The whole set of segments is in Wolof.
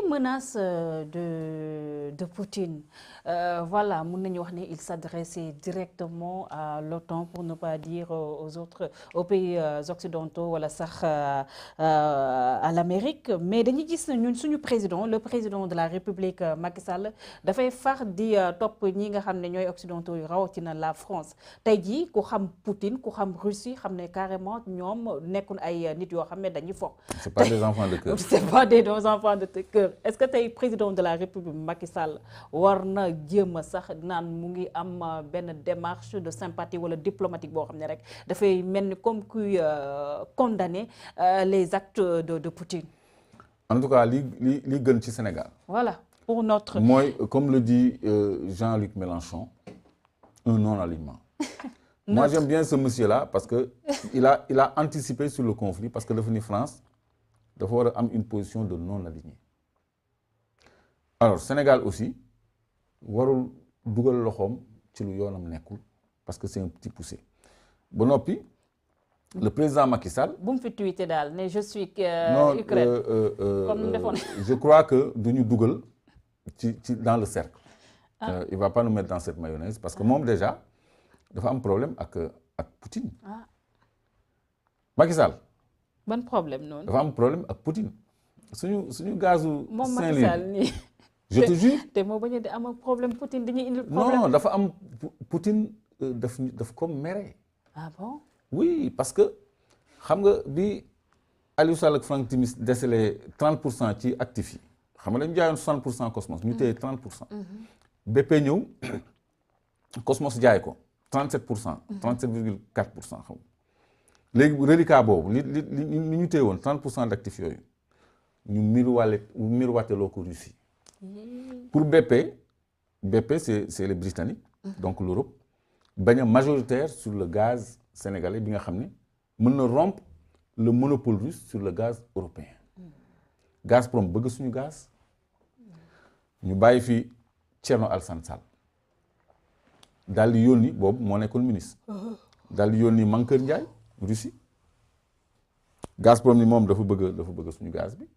menaces de Poutine, voilà, mun nañu wax ne il s'adressait directement à l'OTAN pour ne pas dire aux pays occidentaux wala sax à l'Amérique, mais dañuy gis ne ñun suñu président le président de la République Macky Sall dafay far di topp ñi nga xam ne ñooy occidentaux yu rawatina la France tey jii ku xam Poutine ku xam Russie xam ne carrément ñoom nekkul ay nit yoo xam ne dañuy fo. C'est pas des enfants de cœur. C'est pas des enfants de cœur. Est-ce que tey président de la République Macky Sall war na jéem a sax naan mu ngi am benn démarche de sympathie wala diplomatique boo xam ne rek dafay mel ni comme kuy condamner les actes de Poutine. En tout cas li gën ci Sénégal. Voilà pour notre. mooy comme le dit Jean-Luc Mélenchon un non-alignement. Moi j'aime bien ce monsieur-là parce que il a anticipé sur le conflit parce que dafa ni France dafa war a am une position de non-aligné. Alors Sénégal aussi warul dugal loxoom ci lu yoonam nekkul parce que c'est un petit poussé ba noppi le président Macky Sall. bu mu fi tweeté daal ne je suis non Ukraine. Comme defoon. je crois que duñu dugal ci dans le cercle. Il va pas nous mettre dans cette mayonnaise parce que moom déjà dafa am problème ak Poutine. Macky Sall. ban problème noonu. dafa am problème ak Poutine suñu gazu. moom Macky Sall nii. je te jure. te moo bañ a di am ak problème Poutine dañuy indi problème. non dafa am Poutine daf ko mere. Ah bon. oui parce que xam nga bi Aliou Sall ak Franck Timis décelé 30% ci actifs yi xam nga dañu jaayoon 60% Cosmos ñu téye 30%. BP ñëw Cosmos jaay ko 37%. 37,4% xam nga léegi reliquat boobu li ñu téye woon 30% d'actifs yooyu ñu miroiteloo ko Russie. Pour BP c'est les Britanniques. donc l'Europe bañ a majoritaire sur le gaz sénégalais bi nga xam ne mën na rompre le monopole russe sur le gaz européen. Gazprom bëgg suñu gaz ñu bàyyi fi Thierno Alassane Sall daal di yónni boobu moo nekkoon ministre. daal di yónni Mankeur Ndiaye Russie. Gazprom ni moom dafa bëgg suñu gaz bi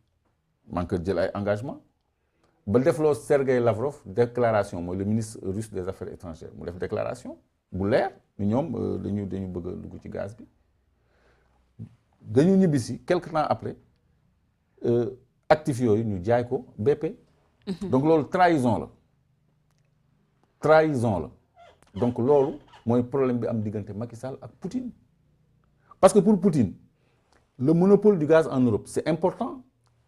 Mankeur jël ay engagement ba defloo Sergei Lavrov déclaration mooy le ministre russe des affaires étrangères mu def déclaration bu leer ni ñoom dañu bëgg a dugg ci gaz bi dañu ñibbisi quelque temps après actifs yooyu ñu jaay ko BP. donc loolu trahison la donc loolu mooy problème bi am diggante Macky Sall ak Poutine parce que pour Poutine le monopole du gaz en Europe c'est important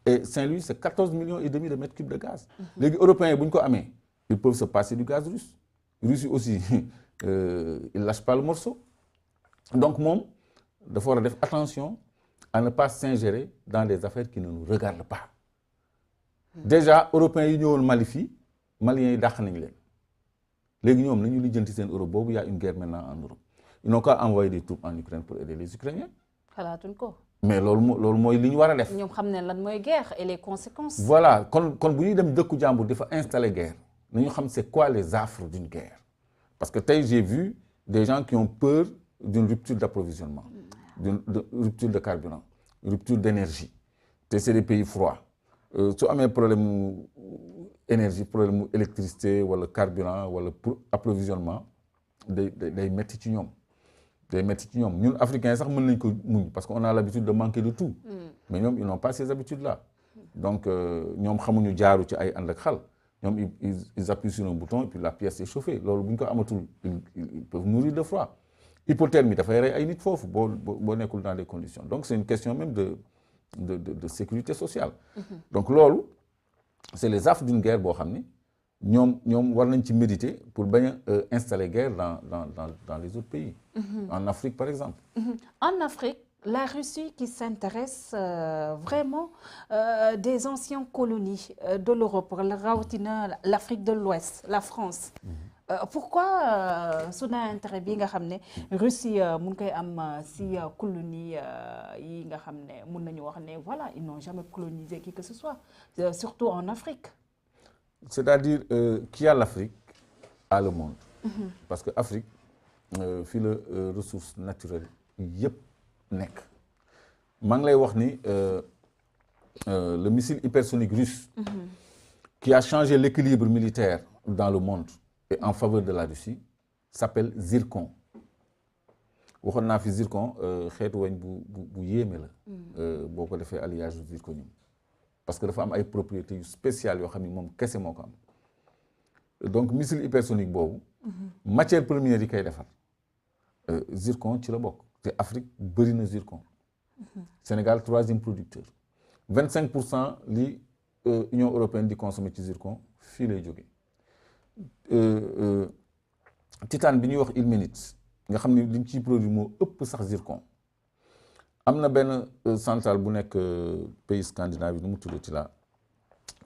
et Saint-Louis c'est 14 millions et demi de mètres cubes de gaz. léegi européens yi bu ñu ko amee ils peuvent se passer du gaz russe. Russie aussi il lâche pas le morceau donc moom dafa war a def attention à ne pas s'ingérer dans des affaires qui ne nous regardent pas. déjà européens yi ñëwoon Mali fii maliens yi dàq nañ leen léegi ñoom nañu lijjanti seen Europe boobu y a une guerre maintenant en Europe ils n'ont qu'à envoyer des troupes en Ukraine pour aider les Ukrainiens. xalaatuñ ko. mais loolu mooy li ñu war a def. ñoom xam ne lan mooy guerre et les conséquences. voilà kon bu ñuy dem dëkku jàmbur dafa installer guerre nañu xam c'est quoi les affres d'une guerre parce que tey j'ai vu des gens qui ont peur d'une rupture d'approvisionnement d'une rupture de carburant rupture d'énergie te c'est des pays froids su amee problème mu énergie problème mu électricité wala carburant wala pour approvisionnement day metti ci ñoom. day metti ci ñoom ñun africains sax mën nañ ko muñ parce que on a l'habitude de manquer de tout. mais ñoom ils n'ont pas ces habitudes là. donc ñoom xamuñu jaaru ci ay ànd ak xal ñoom ils appuient sur un bouton et puis la pièce est chauffée loolu bu ñu ko amatul ils peuvent mourir de froid. hypothermie dafay rey ay nit foofu boo nekkul dans des conditions donc c'est une question même de sécurité sociale. donc loolu c'est les affres d'une guerre boo xam ni ñoom war nañ ci méditer pour bañ a installer guerre dans les autres pays. En Afrique par exemple. En Afrique, la Russie qui s'intéresse vraiment des anciennes colonies de l'Europe, rawatina l'Afrique de l'Ouest, la France. Pourquoi su na intérêt bi nga xam ne Russie mun koy am si colonie yi nga xam ne mun nañu wax ne voilà ils n'ont jamais colonisé qui que ce soit surtout en Afrique. C'est-à-dire qui a l'Afrique a le monde. parce que Afrique fii la ressources naturelles yëpp nekk maa ngi lay wax ni le missile hypersonique russe, qui a changé l'équilibre militaire dans le monde et en faveur de la Russie, s'appelle Zircon. waxoon naa fi zircon xeetu weñ bu yéeme la. boo ko defee alliage zirconium. parce que dafa am ay propriétés yu spéciales yoo xam ni moom kese moo ko am. donc missile hypersonique boobu. matière première yi koy defar. zircon ci la bokk te Afrique bëri na zircon. Sénégal 3e producteur. 25% li Union européenne di consommer ci zircon fii lay jógee. titane bi ñuy wax ilménite nga xam ni liñ ciy produit moo ëpp sax zircon. am na benn centrale bu nekk pays scandinave nu mu tuddati la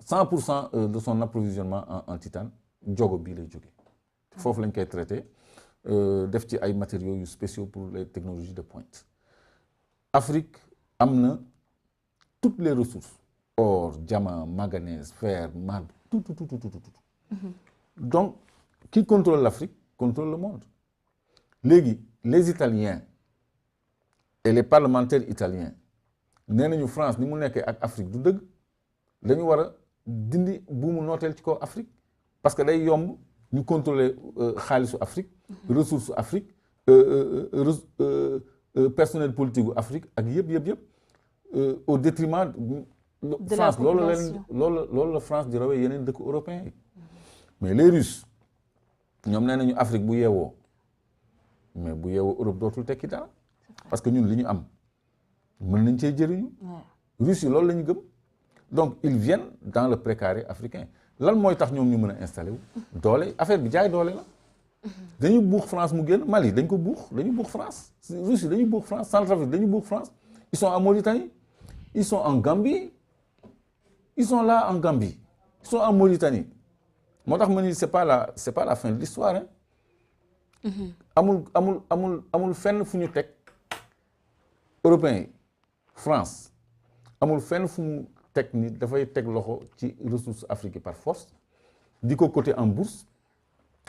100% de son approvisionnement en titane jogo bii lay jógee. foofu lañ koy traité def ci ay matériaux yu spéciaux pour les technologies de pointe. Afrique am na toutes les ressources or diamant manganèse fer marbre tout. Donc qui contrôle l'Afrique contrôle le monde. Léegi les Italiens et les parlementaires italiens nee nañu France ni mu nekkee ak Afrique du dëgg dañu war a dindi buumu nooteel ci kaw Afrique parce que day yomb ñu contrôler xaalisu Afrique ressources Afrique personnel politique gu Afrique ak yëpp au détriment de France loolu la France di rawee yeneen dëkk européens yi mais les Russes ñoom nee nañu Afrique bu yeewoo mais bu yeewoo Europe dootul tekki dara parce que ñun li ñu am mën nañ cee jëriñu. Russes yi loolu la ñu gëm donc ils viennent dans le précaré africain lan mooy tax ñoom ñu mën a installé wu. doole affaire bi jaay doole la. dañu buux France mu génn Mali dañ buux France Russie dañu buux France Centrafrique dañu buux France ils sont en Mauritanie ils sont en Gambie ils sont là en Gambie ils sont en Mauritanie moo tax ma ni c'est pas la fin de l'histoire hein. amul fenn fu ñu teg européens yi France amul fenn fu mu teg ni dafay teg loxo ci ressources Afrique par force di ko coté en bourse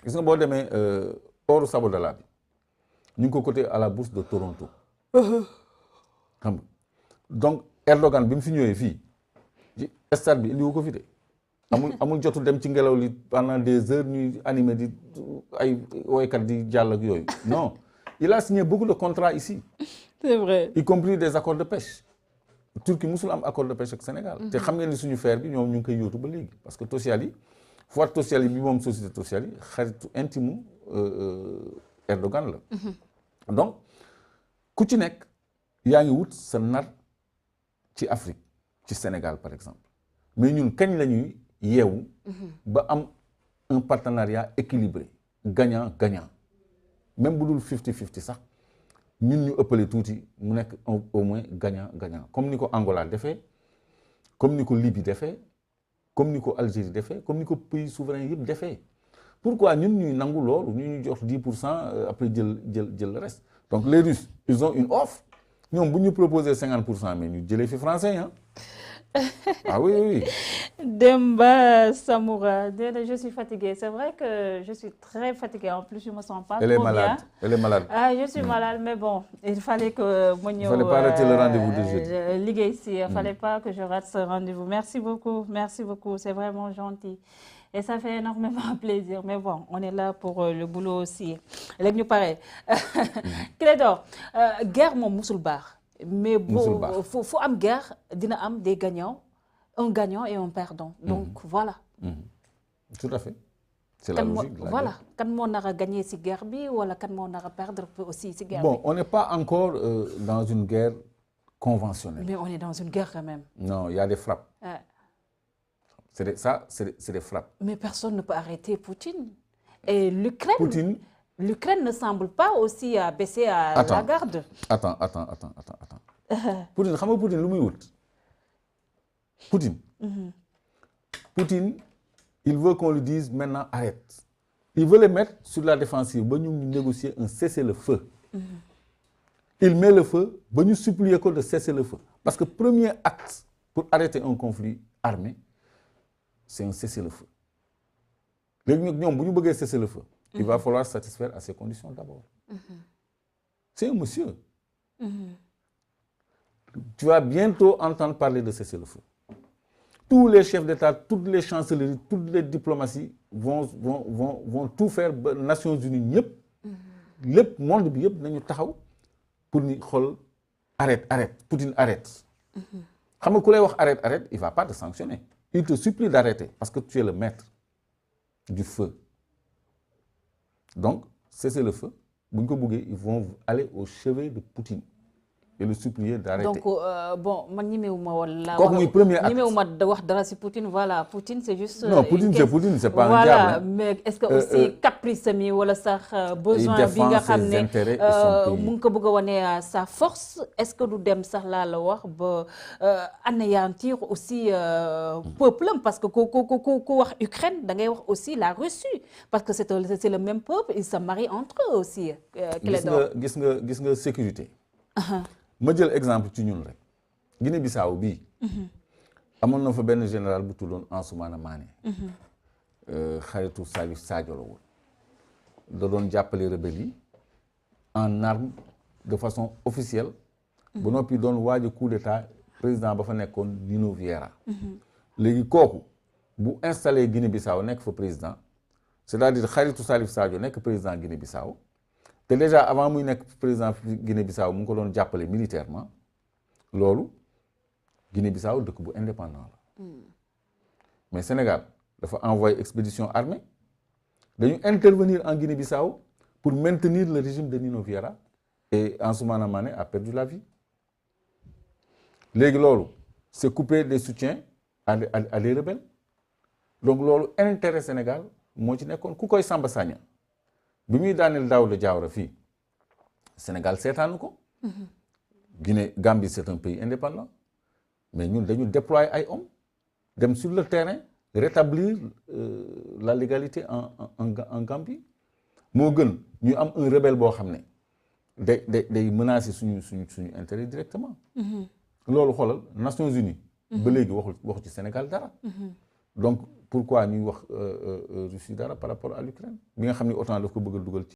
gis nga boo demee oru Sabodala bi ñu ngi ko coté à la bourse de Toronto. xam nga donc Erdogan bi mu fi ñëwee fii ci stade bi indiwu ko fi de amul jotu dem ci ngelaw li pendant des heures ñuy animé di ay woykat di jàll ak yooyu non il a signé beaucoup de contrats ici. C'est vrai. Y compris des accords de pêche. Turquie musul am accord de pêche ak Sénégal. te xam ngeen ni suñu fer bi ñoom ñu ngi koy yóotu ba léegi parce que Tosyali Fuat Tosyali bi moom société Tosyali xaritu intime Erdogan la. donc ku ci nekk yaa ngi wut sa nar ci Afrique ci Sénégal par exemple mais ñun kañ la ñuy yeewu. ba am un partenariat équilibré gagnant même bu dul 50-50 sax. ñun ñu ëppale tuuti mu nekk au moins gagnant comme ni ko Angola defee comme ni ko Libye defee comme ni ko Algérie defee comme ni ko pays souverain yëpp defee pourquoi ñun ñuy nangu loolu ñu jox 10% après jël le reste donc les Russes ils ont une offre ñoom bu ñu proposer 50% mais ñu jëlee fi français hein. Ah oui. Demba Samoura, je suis fatiguée. C'est vrai que je suis très fatiguée. En plus, je ne me sens pas trop bien. Elle est malade. Ah, je suis malade, mais bon, il fallait que... Il ne fallait pas rater le rendez-vous de jeudi. Ligue ici, il ne fallait pas que je rate ce rendez-vous. Merci beaucoup, c'est vraiment gentil. Et ça fait énormément plaisir. Mais bon, on est là pour le boulot aussi. Léegi ñu pare. Clédor, guerre moom musul baax. Mais faut am guerre dina am des gagnants, un gagnant et un perdant. Donc voilà. Tout à fait. C'est la logique. Voilà. Kan moo nar a gagner ci guerre bi wala kan moo nar a perdre aussi ci guerre bi. Bon, on n'est pas encore dans une guerre conventionnelle. Mais on est dans une guerre quand même. Non, il y a des frappes. C'est des frappes. Mais personne ne peut arrêter Poutine. Et l'Ukraine ne semble pas aussi baisser la garde. Attends. Poutine, xam nga Poutine lu muy wut? Poutine, il veut qu'on lui dise maintenant arrête. Il veut les mettre sur la défensive ba ñu négocier un cessez-le-feu. Il met le feu ba ñu supplier ko de cesser le feu. Parce que premier acte pour arrêter un conflit armé, c'est un cessez-le-feu. Léegi nag ñoom bu ñu bëggee cesser le feu, il va falloir satisfaire à ces conditions d'abord. C'est un monsieur. Tu vas bientôt entendre parler de cessez-le-feu. tous les chefs d'État, toutes les chancelleries, toutes les diplomaties vont tout faire ba Nations Unies ñëpp lépp monde bi yëpp nañu taxaw pour ni xool arrête Poutine arrête. xam nga ku lay wax arrête il va pas te sanctionner, il te supplie d'arrêter parce que tu es le maître du feu. Donc cesser le feu bu ñu ko bëggee ils vont aller au chevet de Poutine et le supplier d'arrêter. Donc bon man ñemewuma wala. kooku muy premier acte ñemewuma wax dara ci Poutine voilà Poutine c'est juste. non Poutine c'est pas un voilà diable. mais est-ce que aussi caprice mi wala sax besoin bi nga xam ne mu ngi ko bëgg a wane sa force est-ce que du dem sax laa la wax ba anéantir aussi peuple am parce que ku wax Ukraine da ngay wax aussi la Russie parce que c'est le même peuple ils se marient entre eux aussi. gis nga sécurité. ma jël exemple ci ñun rek Guinée-Bissau bii amoon na fa benn général bu tuddoon Ansoumana Mané xaritu Salif Sadio la woon da doon jàppale rebelles yi en armes de façon officielle ba noppi doon waaj a coup d'état président ba fa nekkoon Nino Vieira léegi kooku bu installé Guinée-Bissau nekk fa président c'est-à-dire xaritu Salif Sadio nekk président Guinée-Bissau te déjà avant muy nekk président Guinée-Bissau mu ngi ko doon jàppale militairement loolu Guinée-Bissau dëkk bu indépendant la mais Sénégal dafa envoyé expédition armée dañu intervenir en Guinée-Bissau pour maintenir le régime de Nino Vieira et Ansoumana Mané a perdu la vie léegi loolu c'est couper des soutiens à des rebelles donc loolu intérêt Sénégal moo ci nekkoon ku koy Samba Sagna bi muy daaneel Daouda Diawara fii Sénégal seetaanu ko. Gambie c'est un pays indépendant mais ñun dañu déployer ay hommes dem sur le terrain rétablir la légalité en Gambie moo gën ñu am un rebelle boo xam ne day menacer suñu intérêt directement. loolu xoolal Nations Unies. ba léegi waxu ci Sénégal dara. donc pourquoi ñuy wax Russie dara par rapport à l'Ukraine bi nga xam ne OTAN daf ko bëgg a dugal ci